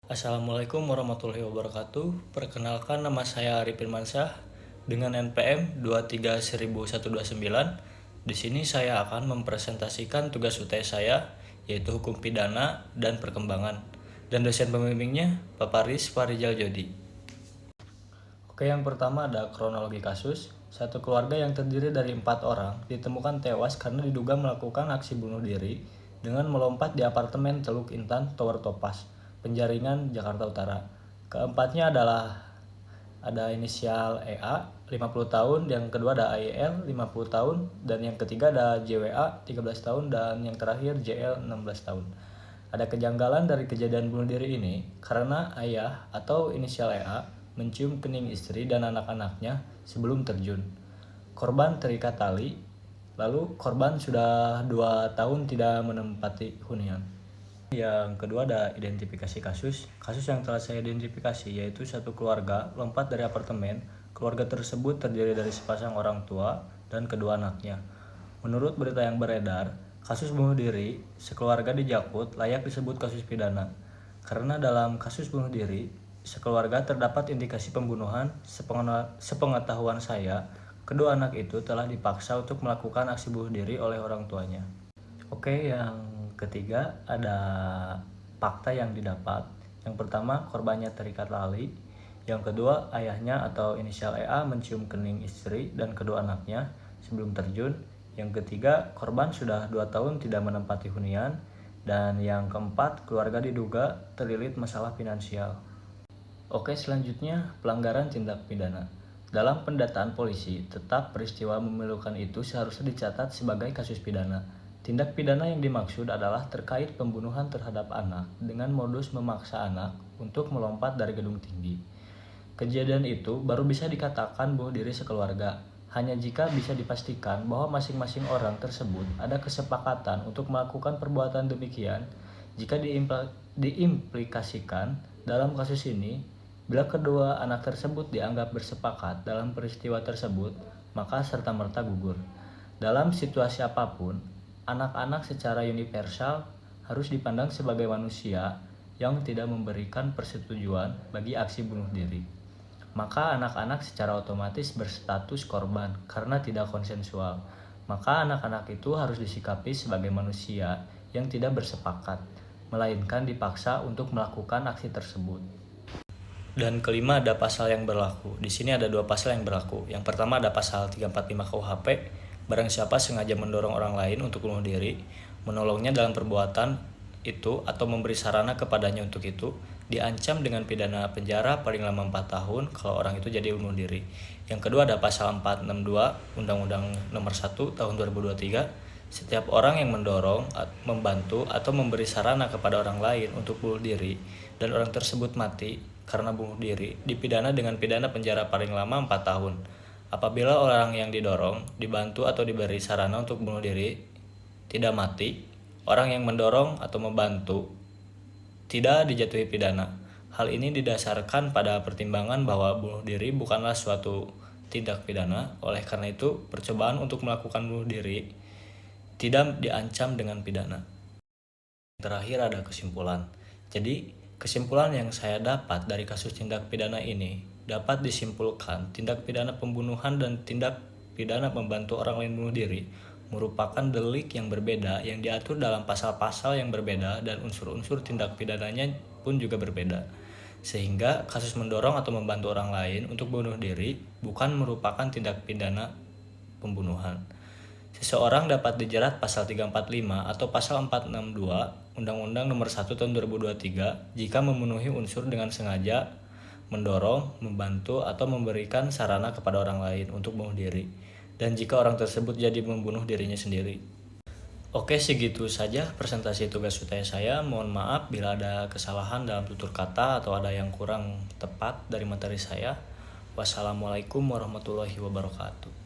Assalamualaikum warahmatullahi wabarakatuh. Perkenalkan, nama saya Arifin Mansyah dengan NPM 23.129. Di sini saya akan mempresentasikan tugas UTS saya, yaitu Hukum Pidana dan Perkembangan. Dan dosen pembimbingnya Pak Paris Farijal Jodi. Oke, yang pertama ada kronologi kasus. Satu keluarga yang terdiri dari 4 orang ditemukan tewas karena diduga melakukan aksi bunuh diri dengan melompat di apartemen Teluk Intan, Tower Topaz, Penjaringan, Jakarta Utara. Keempatnya adalah ada inisial EA, 50 tahun, yang kedua ada AYL, 50 tahun, dan yang ketiga ada JWA, 13 tahun, dan yang terakhir JL, 16 tahun. Ada kejanggalan dari kejadian bunuh diri ini karena ayah atau inisial EA mencium kening istri dan anak-anaknya sebelum terjun. Korban terikat tali, lalu korban sudah 2 tahun tidak menempati hunian. Yang kedua ada identifikasi kasus. Kasus yang telah saya identifikasi yaitu satu keluarga lompat dari apartemen. Keluarga tersebut terdiri dari sepasang orang tua dan kedua anaknya. Menurut berita yang beredar, kasus bunuh diri sekeluarga di Jakut layak disebut kasus pidana. Karena dalam kasus bunuh diri sekeluarga terdapat indikasi pembunuhan. Sepengetahuan saya, kedua anak itu telah dipaksa untuk melakukan aksi bunuh diri oleh orang tuanya. Oke, yang ketiga ada fakta yang didapat. Yang pertama, korbannya terikat tali. Yang kedua, ayahnya atau inisial EA mencium kening istri dan kedua anaknya sebelum terjun. Yang ketiga, korban sudah 2 tahun tidak menempati hunian. Dan yang keempat, keluarga diduga terlilit masalah finansial. Oke, selanjutnya pelanggaran tindak pidana. Dalam pendataan polisi, tetap peristiwa memilukan itu seharusnya dicatat sebagai kasus pidana. Tindak pidana yang dimaksud adalah terkait pembunuhan terhadap anak dengan modus memaksa anak untuk melompat dari gedung tinggi. Kejadian itu baru bisa dikatakan bunuh diri sekeluarga hanya jika bisa dipastikan bahwa masing-masing orang tersebut ada kesepakatan untuk melakukan perbuatan demikian. Jika diimplikasikan dalam kasus ini, bila kedua anak tersebut dianggap bersepakat dalam peristiwa tersebut, maka serta-merta gugur. Dalam situasi apapun, anak-anak secara universal harus dipandang sebagai manusia yang tidak memberikan persetujuan bagi aksi bunuh diri. Maka anak-anak secara otomatis berstatus korban karena tidak konsensual. Maka anak-anak itu harus disikapi sebagai manusia yang tidak bersepakat, melainkan dipaksa untuk melakukan aksi tersebut. Dan kelima ada pasal yang berlaku. Di sini ada 2 pasal yang berlaku. Yang pertama ada pasal 345 KUHP, barang siapa sengaja mendorong orang lain untuk bunuh diri, menolongnya dalam perbuatan itu atau memberi sarana kepadanya untuk itu, diancam dengan pidana penjara paling lama 4 tahun kalau orang itu jadi bunuh diri. Yang kedua ada pasal 462 Undang-Undang Nomor 1 Tahun 2023. Setiap orang yang mendorong, membantu atau memberi sarana kepada orang lain untuk bunuh diri dan orang tersebut mati karena bunuh diri dipidana dengan pidana penjara paling lama 4 tahun. Apabila orang yang didorong, dibantu atau diberi sarana untuk bunuh diri tidak mati, orang yang mendorong atau membantu tidak dijatuhi pidana. Hal ini didasarkan pada pertimbangan bahwa bunuh diri bukanlah suatu tindak pidana. Oleh karena itu, percobaan untuk melakukan bunuh diri tidak diancam dengan pidana. Terakhir ada kesimpulan. Jadi, kesimpulan yang saya dapat dari kasus tindak pidana ini dapat disimpulkan tindak pidana pembunuhan dan tindak pidana membantu orang lain bunuh diri merupakan delik yang berbeda yang diatur dalam pasal-pasal yang berbeda dan unsur-unsur tindak pidananya pun juga berbeda. Sehingga kasus mendorong atau membantu orang lain untuk bunuh diri bukan merupakan tindak pidana pembunuhan. Seseorang dapat dijerat pasal 345 atau pasal 462 Undang-Undang Nomor 1 Tahun 2023 jika memenuhi unsur dengan sengaja mendorong, membantu atau memberikan sarana kepada orang lain untuk bunuh diri, dan jika orang tersebut jadi membunuh dirinya sendiri. Oke, segitu saja presentasi tugas UTS saya. Mohon maaf bila ada kesalahan dalam tutur kata atau ada yang kurang tepat dari materi saya. Wassalamualaikum warahmatullahi wabarakatuh.